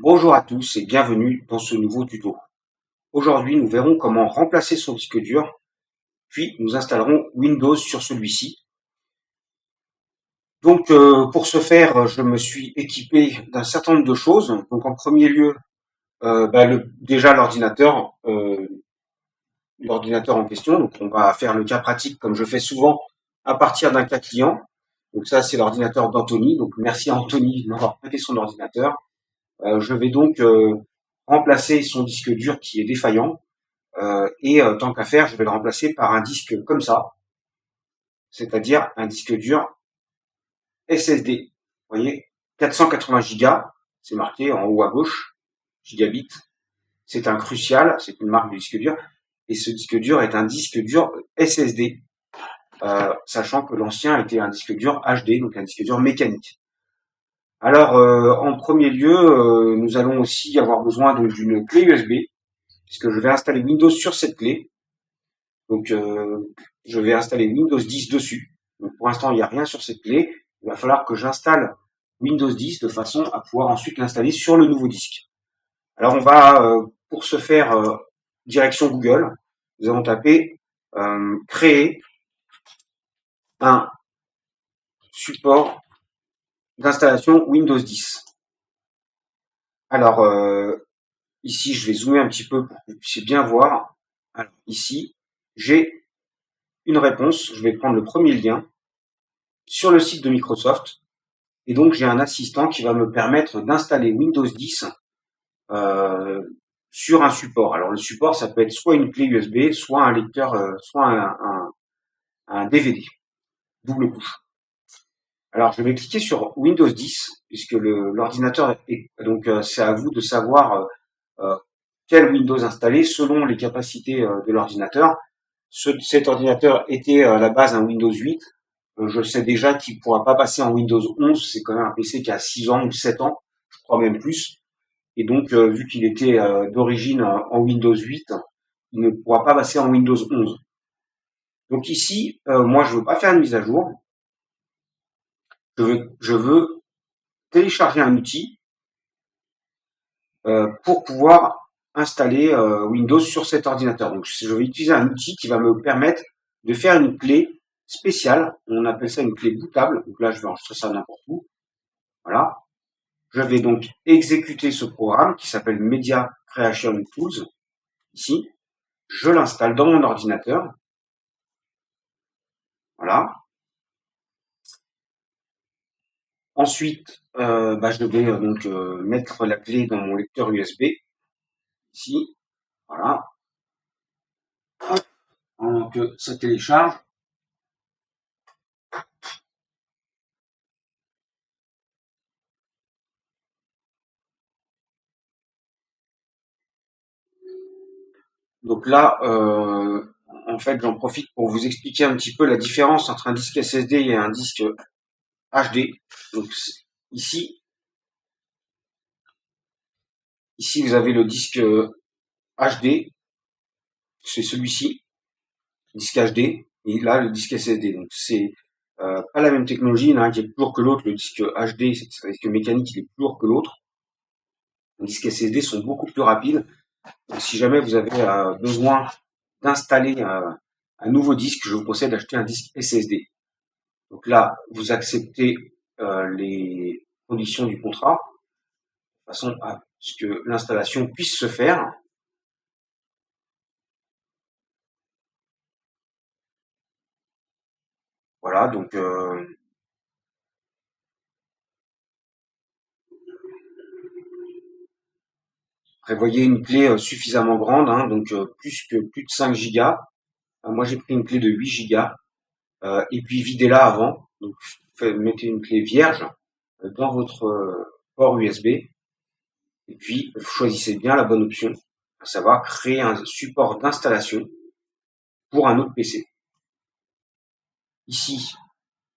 Bonjour à tous et bienvenue dans ce nouveau tuto. Aujourd'hui, nous verrons comment remplacer son disque dur, puis nous installerons Windows sur celui-ci. Donc, pour ce faire, je me suis équipé d'un certain nombre de choses. Donc, en premier lieu, déjà l'ordinateur en question. Donc, on va faire le cas pratique comme je fais souvent à partir d'un cas client. Donc, ça, c'est l'ordinateur d'Anthony. Donc, merci à Anthony de m'avoir prêté son ordinateur. Je vais donc remplacer son disque dur qui est défaillant. Tant qu'à faire, je vais le remplacer par un disque comme ça, c'est-à-dire un disque dur SSD. Vous voyez, 480 Go, c'est marqué en haut à gauche, gigabits. C'est un Crucial, c'est une marque de disque dur, et ce disque dur est un disque dur SSD, sachant que l'ancien était un disque dur HD, donc un disque dur mécanique. Alors, en premier lieu, nous allons aussi avoir besoin d'une clé USB, puisque je vais installer Windows sur cette clé. Donc, je vais installer Windows 10 dessus. Donc, pour l'instant, il n'y a rien sur cette clé. Il va falloir que j'installe Windows 10 de façon à pouvoir ensuite l'installer sur le nouveau disque. Alors, on va, pour ce faire, direction Google, nous allons taper créer un support d'installation Windows 10. Alors, ici, je vais zoomer un petit peu pour que vous puissiez bien voir. Alors, ici, j'ai une réponse. Je vais prendre le premier lien sur le site de Microsoft. Et donc, j'ai un assistant qui va me permettre d'installer Windows 10 sur un support. Alors, le support, ça peut être soit une clé USB, soit un lecteur, soit un DVD, double couche. Alors, je vais cliquer sur Windows 10, puisque l'ordinateur est... Donc, c'est à vous de savoir quel Windows installer selon les capacités de l'ordinateur. Cet ordinateur était à la base un Windows 8. Je sais déjà qu'il ne pourra pas passer en Windows 11. C'est quand même un PC qui a 6 ans ou 7 ans, je crois même plus. Et donc, vu qu'il était d'origine en Windows 8, il ne pourra pas passer en Windows 11. Donc ici, moi, je veux pas faire une mise à jour. Je veux télécharger un outil pour pouvoir installer Windows sur cet ordinateur. Donc, je vais utiliser un outil qui va me permettre de faire une clé spéciale. On appelle ça une clé bootable. Donc là, je vais enregistrer ça n'importe où. Voilà. Je vais donc exécuter ce programme qui s'appelle Media Creation Tools. Ici, je l'installe dans mon ordinateur. Voilà. Ensuite, je vais donc mettre la clé dans mon lecteur USB. Ici, voilà. Hop, pendant que ça télécharge. Donc là, en fait, j'en profite pour vous expliquer un petit peu la différence entre un disque SSD et un disque HD. Donc ici, vous avez le disque HD, c'est celui-ci, disque HD, et là le disque SSD. Donc c'est pas la même technologie, il y en a un qui est plus lourd que l'autre. Le disque HD, c'est un disque mécanique, il est plus lourd que l'autre. Les disques SSD sont beaucoup plus rapides. Donc, si jamais vous avez besoin d'installer un nouveau disque, je vous conseille d'acheter un disque SSD. Donc là, vous acceptez les conditions du contrat, de façon à ce que l'installation puisse se faire. Voilà, donc prévoyez une clé suffisamment grande, hein, donc plus de 5 Go. Moi, j'ai pris une clé de 8 Go. Et puis videz-la avant. Donc, mettez une clé vierge dans votre port USB. Et puis, choisissez bien la bonne option, à savoir créer un support d'installation pour un autre PC. Ici,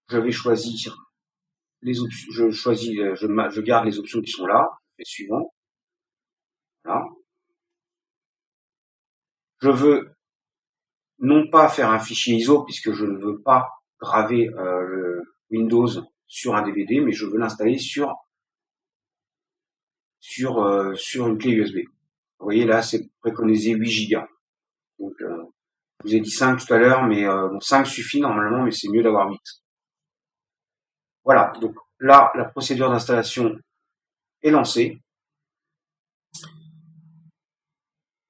je vais choisir les options, je garde les options qui sont là, je fais suivant. Voilà. Je veux non pas faire un fichier ISO puisque je ne veux pas graver le Windows sur un DVD, mais je veux l'installer sur sur une clé USB. Vous voyez là, c'est préconisé 8 Go. Donc, je vous ai dit 5 tout à l'heure, mais bon, 5 suffit normalement, mais c'est mieux d'avoir 8. Voilà, donc là, la procédure d'installation est lancée.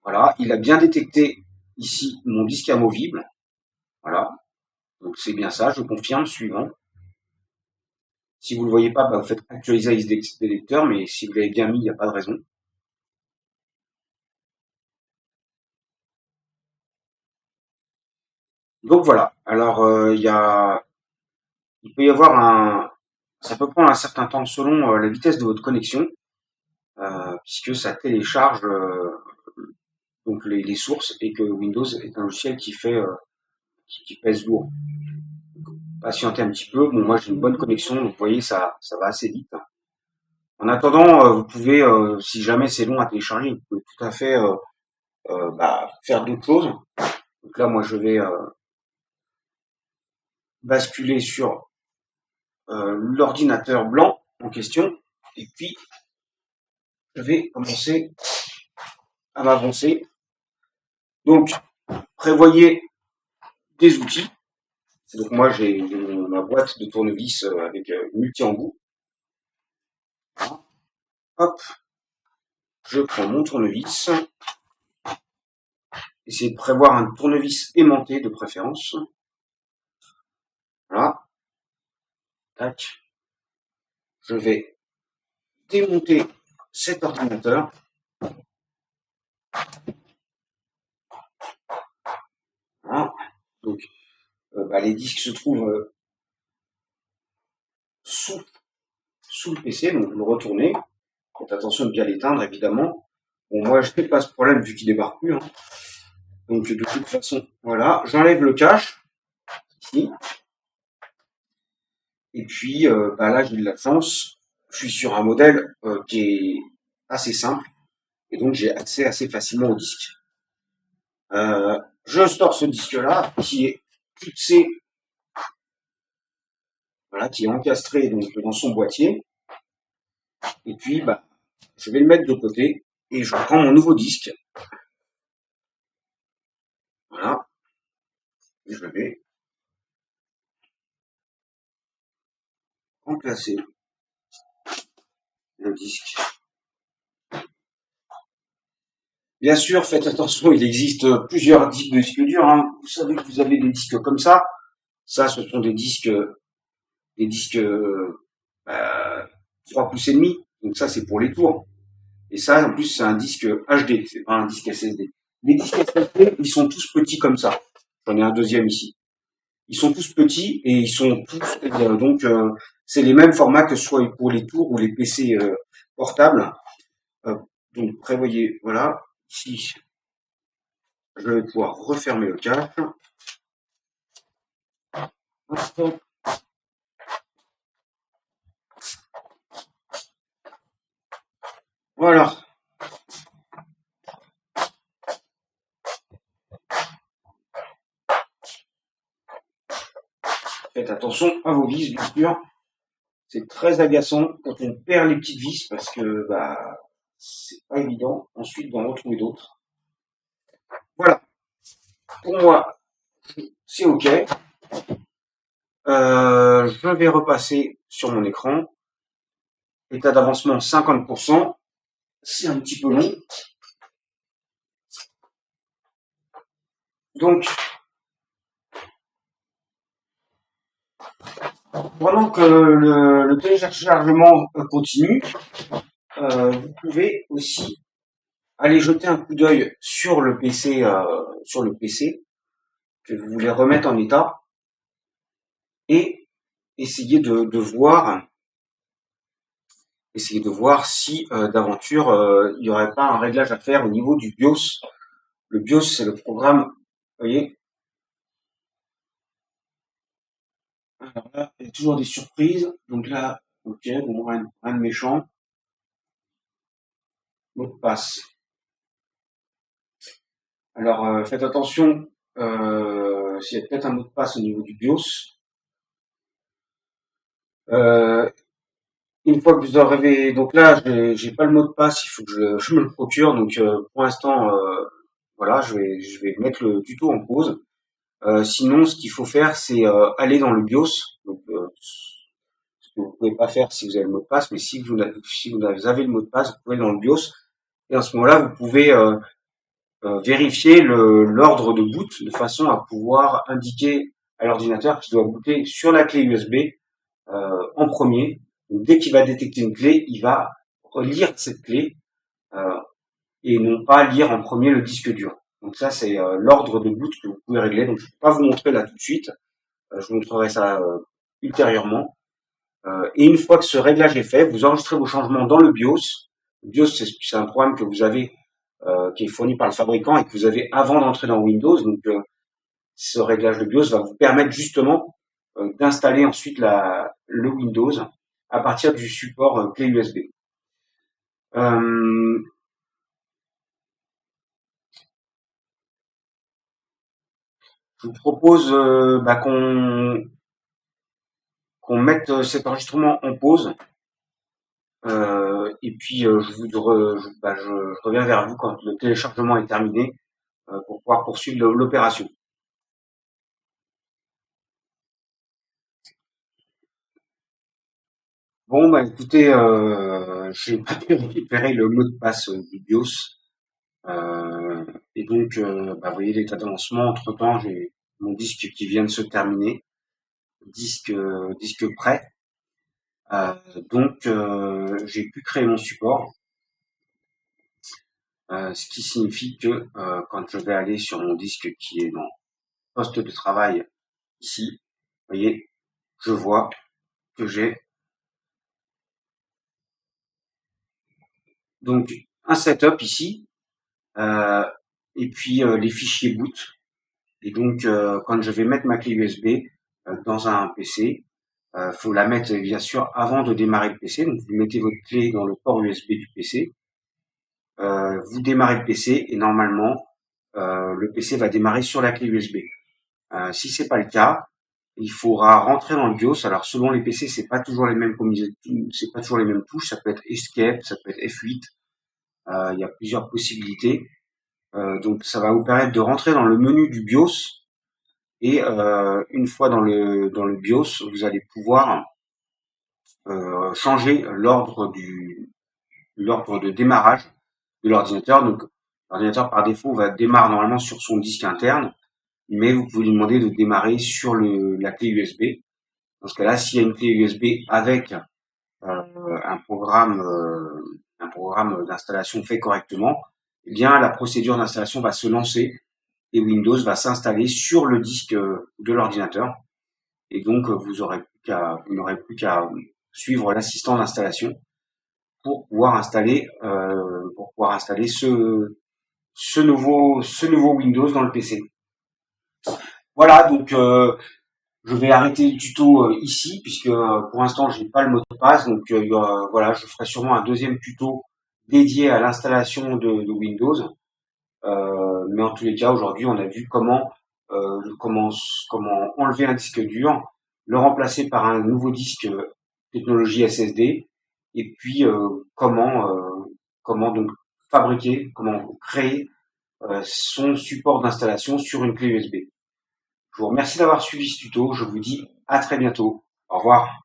Voilà, il a bien détecté ici mon disque amovible. Voilà, donc c'est bien ça, je confirme, suivant. Si vous ne le voyez pas, bah, vous faites actualiser des lecteurs, mais si vous l'avez bien mis, il n'y a pas de raison. Donc voilà, alors il peut y avoir ça peut prendre un certain temps selon la vitesse de votre connexion, puisque ça télécharge donc les sources et que Windows est un logiciel qui pèse lourd. Patientez un petit peu. Bon, moi j'ai une bonne connexion, donc vous voyez ça va assez vite. En attendant, vous pouvez, si jamais c'est long à télécharger, vous pouvez tout à fait faire d'autres choses. Donc là, moi je vais basculer sur l'ordinateur blanc en question, et puis je vais commencer à m'avancer. Donc, prévoyez des outils. Donc moi j'ai ma boîte de tournevis avec multi-embout. Hop, je prends mon tournevis. Essayez de prévoir un tournevis aimanté de préférence. Voilà. Tac. Je vais démonter cet ordinateur. Voilà. Donc, les disques se trouvent sous le PC, donc vous le retournez. Faites attention de bien l'éteindre, évidemment. Bon, moi, je n'ai pas ce problème vu qu'il débarque plus. Hein. Donc, de toute façon, voilà. J'enlève le cache, ici. Et puis, là, j'ai de la chance. Je suis sur un modèle qui est assez simple. Et donc, j'ai accès assez facilement au disque. Je sors ce disque-là, qui est clipsé, voilà, qui est encastré donc, dans son boîtier. Et puis, je vais le mettre de côté et je prends mon nouveau disque. Voilà. Et je vais remplacer le disque. Bien sûr, faites attention, il existe plusieurs types de disques durs. Hein. Vous savez que vous avez des disques comme ça. Ça, ce sont des disques 3 pouces et demi. Donc ça, c'est pour les tours. Et ça, en plus, c'est un disque HD, c'est pas un disque SSD. Les disques SSD, ils sont tous petits comme ça. J'en ai un deuxième ici. Ils sont tous petits et ils sont tous c'est les mêmes formats que ce soit pour les tours ou les PC portables. Donc prévoyez, voilà, ici, je vais pouvoir refermer le cache. Voilà. Faites attention à vos vis, bien sûr. C'est très agaçant quand on perd les petites vis parce que c'est pas évident ensuite d'en retrouver d'autres. Voilà. Pour moi, c'est OK. Je vais repasser sur mon écran. État d'avancement 50%. C'est un petit peu long. Donc, pendant que le téléchargement continue, vous pouvez aussi aller jeter un coup d'œil sur le PC, que vous voulez remettre en état et essayer de voir si d'aventure il n'y aurait pas un réglage à faire au niveau du BIOS. Le BIOS, c'est le programme, vous voyez. Alors là, il y a toujours des surprises. Donc là, ok, bon, rien de méchant. Mot de passe. Alors faites attention, s'il y a peut-être un mot de passe au niveau du BIOS. Une fois que vous aurez, donc là, j'ai pas le mot de passe, il faut que je me le procure. Donc pour l'instant, voilà, je vais mettre le tuto en pause. Sinon, ce qu'il faut faire, c'est aller dans le BIOS. Donc, ce que vous pouvez pas faire si vous avez le mot de passe, mais si vous avez le mot de passe, vous pouvez aller dans le BIOS. Et à ce moment-là, vous pouvez vérifier l'ordre de boot de façon à pouvoir indiquer à l'ordinateur qu'il doit booter sur la clé USB en premier. Donc, dès qu'il va détecter une clé, il va lire cette clé euh, et non pas lire en premier le disque dur. Donc ça, c'est l'ordre de boot que vous pouvez régler. Donc je ne vais pas vous montrer là tout de suite. Je vous montrerai ça ultérieurement. Et une fois que ce réglage est fait, vous enregistrez vos changements dans le BIOS. Le BIOS, c'est un programme que vous avez qui est fourni par le fabricant et que vous avez avant d'entrer dans Windows. Donc ce réglage de BIOS va vous permettre justement d'installer ensuite le Windows à partir du support clé USB. Je vous propose qu'on mette cet enregistrement en pause. Et puis je reviens vers vous quand le téléchargement est terminé pour pouvoir poursuivre l'opération. Bon, bah écoutez, j'ai pas pu récupérer le mot de passe du BIOS. Et donc, vous voyez l'état d'avancement. Entre-temps, j'ai mon disque qui vient de se terminer, disque prêt. Donc, j'ai pu créer mon support. Ce qui signifie que quand je vais aller sur mon disque qui est dans poste de travail ici, vous voyez, je vois que j'ai donc un setup ici, euh, et puis les fichiers boot. Et donc quand je vais mettre ma clé USB dans un PC, faut la mettre bien sûr avant de démarrer le PC. Donc vous mettez votre clé dans le port USB du PC, vous démarrez le PC et normalement le PC va démarrer sur la clé USB. Si c'est pas le cas, il faudra rentrer dans le BIOS. Alors selon les PC, c'est pas toujours les mêmes c'est pas toujours les mêmes touches. Ça peut être Escape, ça peut être F8. Il y a plusieurs possibilités. Donc ça va vous permettre de rentrer dans le menu du BIOS et une fois dans le BIOS, vous allez pouvoir changer l'ordre de démarrage de l'ordinateur. Donc l'ordinateur par défaut va démarrer normalement sur son disque interne, mais vous pouvez lui demander de démarrer sur la clé USB. Dans ce cas-là, s'il y a une clé USB avec un programme d'installation fait correctement, eh bien la procédure d'installation va se lancer et Windows va s'installer sur le disque de l'ordinateur. Et donc vous n'aurez plus qu'à suivre l'assistant d'installation pour pouvoir installer ce nouveau Windows dans le PC. Voilà, donc je vais arrêter le tuto ici puisque pour l'instant j'ai pas le mot de passe, donc voilà, je ferai sûrement un deuxième tuto dédié à l'installation de Windows. Mais en tous les cas, aujourd'hui, on a vu comment enlever un disque dur, le remplacer par un nouveau disque technologie SSD, et puis comment donc comment créer son support d'installation sur une clé USB. Je vous remercie d'avoir suivi ce tuto. Je vous dis à très bientôt. Au revoir.